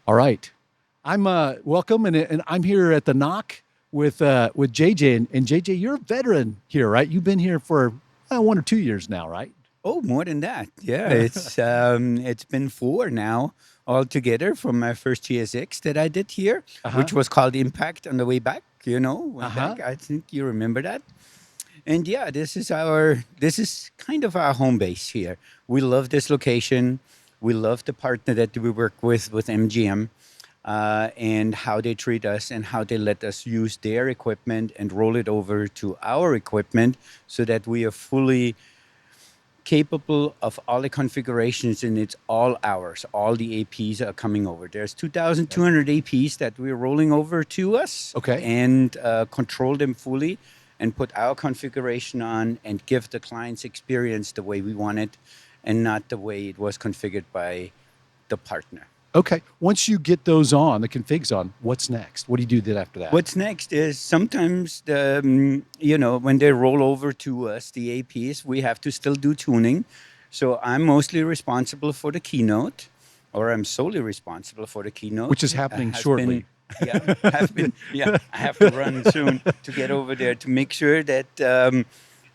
All right. I'm welcome, and I'm here at the NOC with JJ, and JJ, you're a veteran here, right? You've been here for 1 or 2 years now, right? Oh, more than that. Yeah, it's been four now altogether from my first GSX that I did here, Uh huh. which was called Impact on the way back. Uh Way huh. back. I think you remember that. And yeah, this is kind of our home base here. We love this location. We love the partner that we work with MGM, and how they treat us and how they let us use their equipment and roll it over to our equipment so that we are fully capable of all the configurations, and it's all ours. All the APs are coming over. There's Okay. 2,200 APs that we're rolling over to us Okay. and control them fully and put our configuration on and give the client's experience the way we want it and not the way it was configured by the partner. Okay. Once you get those on, the configs on, what's next? What do you do then after that? What's next is sometimes when they roll over to us, the APs, we have to still do tuning. So I'm mostly responsible for the keynote, or I'm solely responsible for the keynote. Which is happening Has been, shortly. yeah, have been, yeah. I have to run soon to get over there to make sure that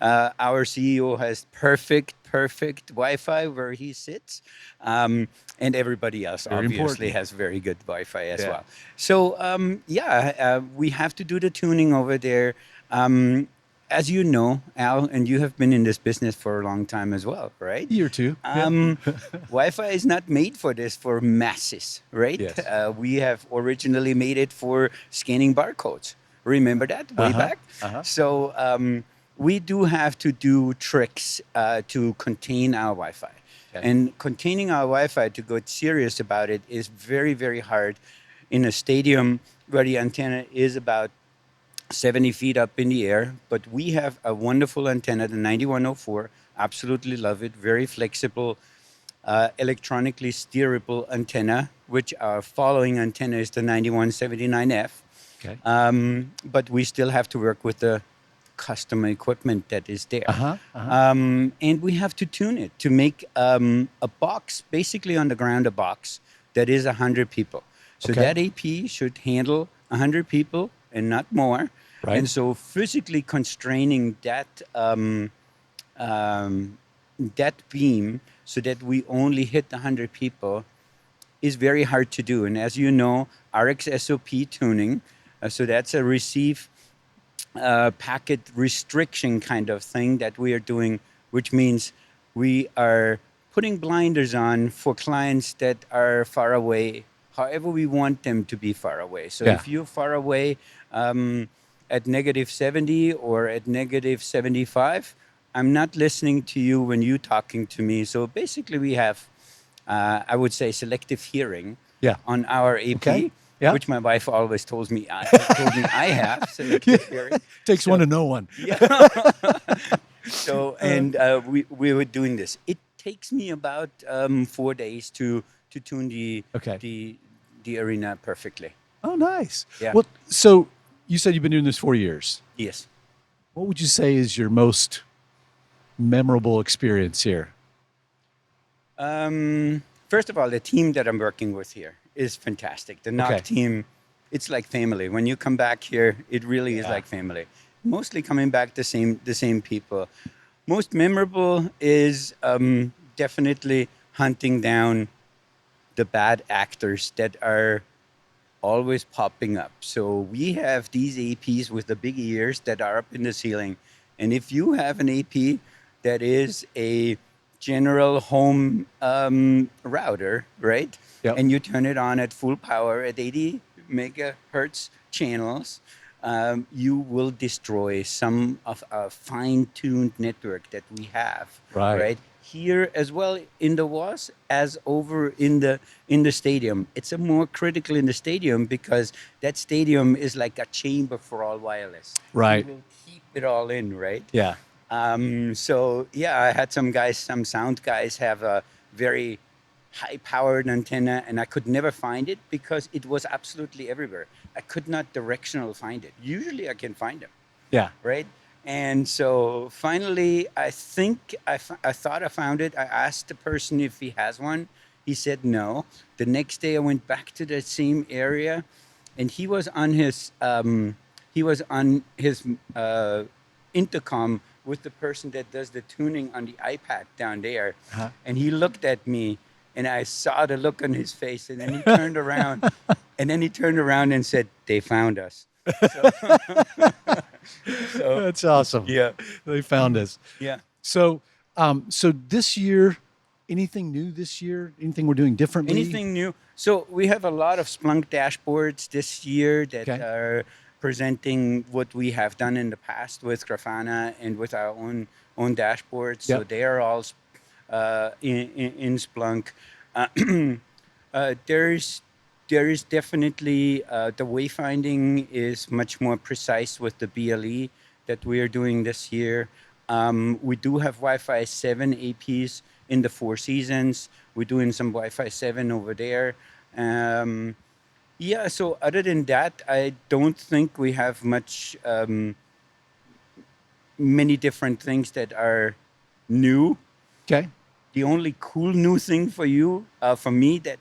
our CEO has perfect Wi-Fi where he sits, and everybody else Very obviously important. has very good Wi-Fi as Yeah. well. So we have to do the tuning over there. Um, as you know, Al, and you have been in this business for a long time as well, right? Year two. Yeah. Um, Wi-Fi is not made for this for masses, right? Yes. We have originally made it for scanning barcodes. Remember that Uh way huh. back? Uh huh. So we do have to do tricks to contain our Wi-Fi. Okay. And containing our Wi-Fi, to get serious about it, is very, very hard in a stadium where the antenna is about 70 feet up in the air. But we have a wonderful antenna, the 9104. Absolutely love it. Very flexible, electronically steerable antenna, which our following antenna is the 9179F. Okay. But we still have to work with the custom equipment that is Uh there. huh. Uh huh. And we have to tune it to make a box, basically on the ground, a box that is 100 people. So Okay. that AP should handle 100 people and not more. Right. And so physically constraining um, that beam so that we only hit 100 people is very hard to do. And as you know, RxSOP tuning, so that's a receive packet restriction kind of thing that we are doing, which means we are putting blinders on for clients that are far away, however we want them to be far away. So Yeah. if you're far away at -70 or at -75, I'm not listening to you when you're talking to me. So basically, we have, I would say, selective hearing Yeah. on our Okay. AP, Yeah. which my wife always told me I have Yeah. selective hearing. Takes one So to know one. yeah, so and we were doing this. It takes me about 4 days to tune Okay. the the arena perfectly. Oh, nice. Yeah. Well, so you said you've been doing this 4 years. Yes. What would you say is your most memorable experience here? First of all, the team that I'm working with here is fantastic. The NOC Okay. team, it's like family. When you come back here, it really is Yeah. like family. Mostly coming back the same people. Most memorable is definitely hunting down the bad actors that are always popping up. So we have these APs with the big ears that are up in the ceiling. And if you have an AP that is a general home router, right? Yep. And you turn it on at full power at 80 megahertz channels, you will destroy some of our fine-tuned network that we have, Right. right? Here as well in the WAS as over in the stadium. It's a more critical in the stadium because that stadium is like a chamber for all wireless. It Right. will keep it all in, right? Yeah. So yeah, I had some sound guys have a very high-powered antenna, and I could never find it because it was absolutely everywhere. I could not directional find it. Usually, I can find them, Yeah. right? And so finally, I think I thought I found it. I asked the person if he has one. He said no. The next day I went back to that same area, and he was on his intercom with the person that does the tuning on the iPad down there, Uh-huh. and he looked at me, and I saw the look on his face, and then he turned around, and said, "They found us." So, so That's awesome. yeah, They found us. yeah. So, so this year, anything new this year? Anything we're doing differently? Anything new? So we have a lot of Splunk dashboards this year that Okay. are presenting what we have done in the past with Grafana and with our own dashboards. So Yep. they are all in Splunk. Uh, there's there is definitely the wayfinding is much more precise with the BLE that we are doing this year. We do have Wi-Fi 7 APs in the Four Seasons. We're doing some Wi-Fi 7 over there. Um, yeah, so other than that, I don't think we have many different things that are new. Okay. The only cool new thing for you, for me, that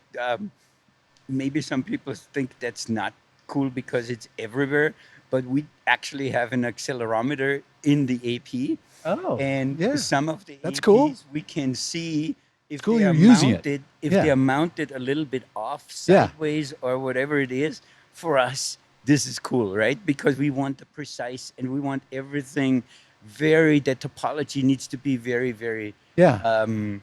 maybe some people think that's not cool because it's everywhere, but we actually have an accelerometer in the AP, Oh, and yeah. some of the That's cool. APs we can see It's if cool they you're are using it. mounted, Yeah. a little bit off, Yeah. sideways, or whatever it is. For us, this is cool, right? Because we want the precise, and we want everything the topology needs to be very Yeah. um,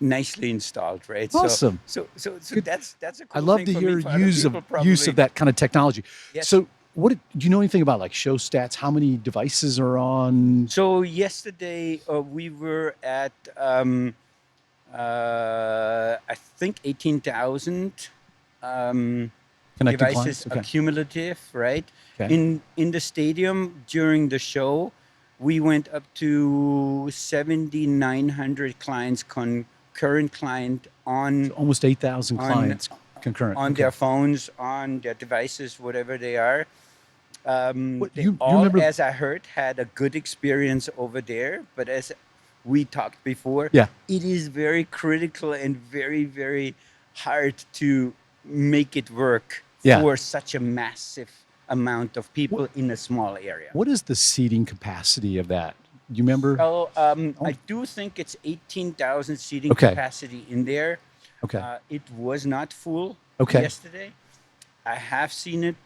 nicely installed, right? Awesome. So Good. that's a I cool love thing to for hear me. For other use people, of probably that kind of technology. yes. So, do you know anything about like show stats? How many devices are on So yesterday we were at I think 18,000 um, connected devices clients? Okay. accumulative, right? Okay. In the stadium during the show, we went up to 7,900 clients, current client So almost 8,000 on clients concurrent. on Okay. their phones, on their devices, whatever they are. What They you all, remember? as I heard, had a good experience over there. But as we talked before, Yeah. it is very critical and very hard to make it work Yeah. for such a massive amount of What people in a small area. what is the seating capacity of that? Do you remember? So I Oh, do think it's 18,000 seating okay. capacity in there. Okay. It was not full Okay. yesterday. I have seen it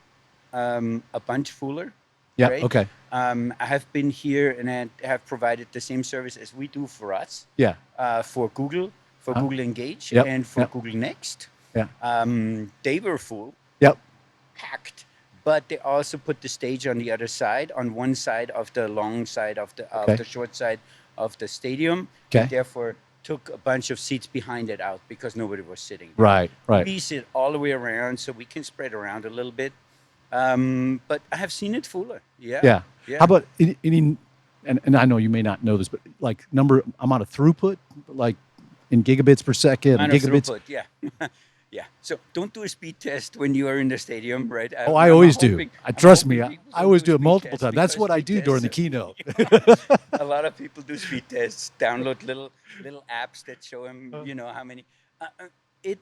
a bunch fuller, Yeah. right? Okay. I have been here and I have provided the same service as we do for us, Yeah. for Huh? Google Engage, Yep. and for Yep. Google Next. Yeah. They were full, Yep. packed, but they also put the stage on the other side, on one side of the long side of Okay. the short side of the stadium, and Okay. therefore took a bunch of seats behind it out because nobody was sitting there. Right. Right. We sit all the way around, so we can spread around a little bit. But I have seen it fuller. Yeah, Yeah. How yeah. about any and I know you may not know this, but like amount of throughput, like in gigabits per second or Amount of gigabits? throughput. Yeah, yeah. So don't do a speed test when you are in the stadium, right? Oh, I always do. Hoping, I'm Trust hoping me, people I don't always do do it speed multiple tests times. That's because what I speed do during tests the are, keynote. a lot of people do speed tests, download little apps that show them, how many. It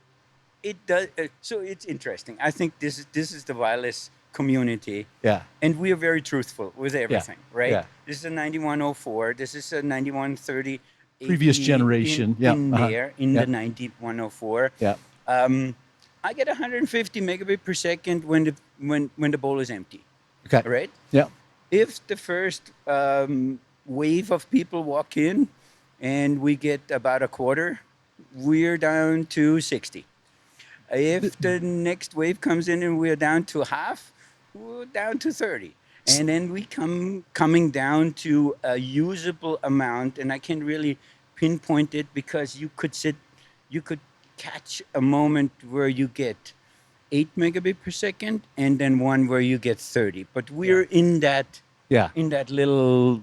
it does. So it's interesting. I think this is the wireless community, Yeah. and we are very truthful with Yeah. everything, right? Yeah. This is a 9104. This is a 9130 Previous AP generation. Yeah. in Uh-huh. there in Yeah. the 9104. Yeah. Um, I get 150 megabit per second when the bowl is empty, Okay. right? Yeah. If the first wave of people walk in and we get about a quarter, we're down to 60. If the next wave comes in and we're down to half, we're down to 30. And then we coming down to a usable amount, and I can really pinpoint it because you could catch a moment where you get 8 megabit per second, and then one where you get 30. But we're Yeah. in that little.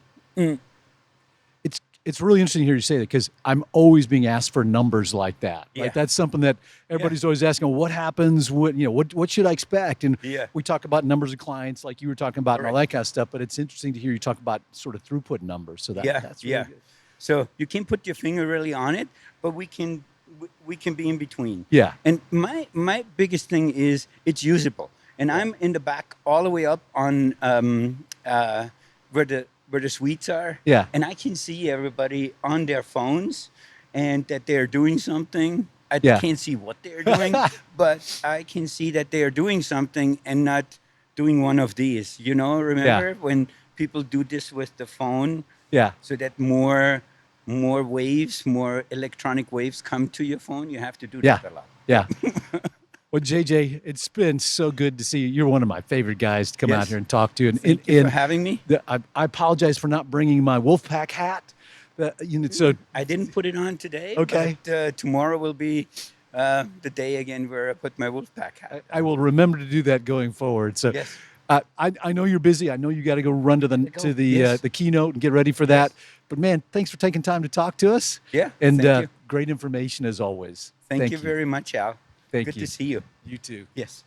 It's really interesting to hear you say that because I'm always being asked for numbers like that. Yeah. Like that's something that everybody's always asking. What happens? What should I expect? And Yeah. we talk about numbers of clients, like you were talking about, and all Correct. that kind of stuff. But it's interesting to hear you talk about sort of throughput numbers. So Yeah, that's really yeah. good. So you can't put your finger really on it, but we can we can be in between. Yeah. And my biggest thing is it's usable. And I'm in the back all the way up on where the suites are. Yeah. And I can see everybody on their phones and that they're doing something. I Yeah. can't see what they're doing, but I can see that they are doing something and not doing one of these. You know, remember when people do this with the phone Yeah. so that more waves, more electronic waves come to your phone? You have to do Yeah. that a lot. Yeah. Well, JJ, it's been so good to see you. You're one of my favorite guys to come out Yes. here and talk to. And, Thank you for having me. I apologize for not bringing my Wolfpack hat. So I didn't put it on today, Okay. but tomorrow will be the day again where I put my Wolfpack hat. I will remember to do that going forward. So Yes. I know you're busy. I know you got to go run to the Yes. the keynote and get ready for that. Yes. But man, thanks for taking time to talk to us. Yeah, And thank you. great information as always. Thank you very much, Al. Thank Good you. to see you. You too. Yes.